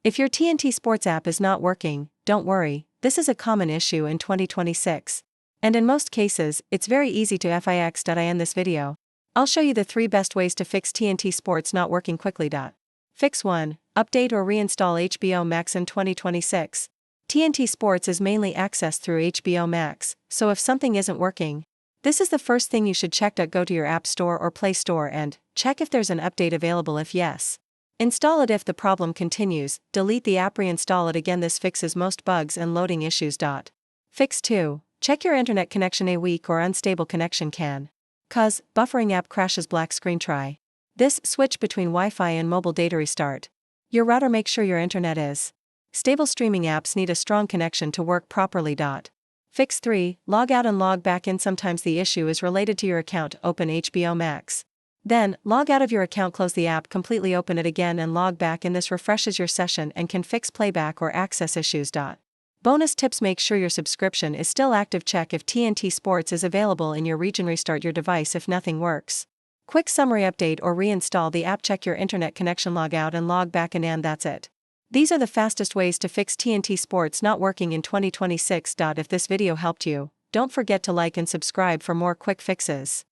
If your TNT Sports app is not working, don't worry, this is a common issue in 2026. And in most cases, it's very easy to fix. In this video, I'll show you the 3 best ways to fix TNT Sports not working quickly. Fix 1. Update or reinstall HBO Max in 2026. TNT Sports is mainly accessed through HBO Max, so if something isn't working, this is the first thing you should check. Go to your App Store or Play Store and check if there's an update available. If yes, install it. If the problem continues, delete the app, reinstall it again. This fixes most bugs and loading issues. Fix 2. Check your internet connection. A weak or unstable connection can cause buffering, app crashes, black screen. Try this. Switch between Wi-Fi and mobile data. Restart your router. Make sure your internet is stable. Streaming apps need a strong connection to work properly. Fix 3. Log out and log back in. Sometimes the issue is related to your account. Open HBO Max. Then, log out of your account, close the app completely, open it again and log back in. This refreshes your session and can fix playback or access issues. Bonus tips: make sure your subscription is still active. Check if TNT Sports is available in your region. Restart your device if nothing works. Quick summary: update or reinstall the app, check your internet connection, log out and log back in, and that's it. These are the fastest ways to fix TNT Sports not working in 2026. If this video helped you, don't forget to like and subscribe for more quick fixes.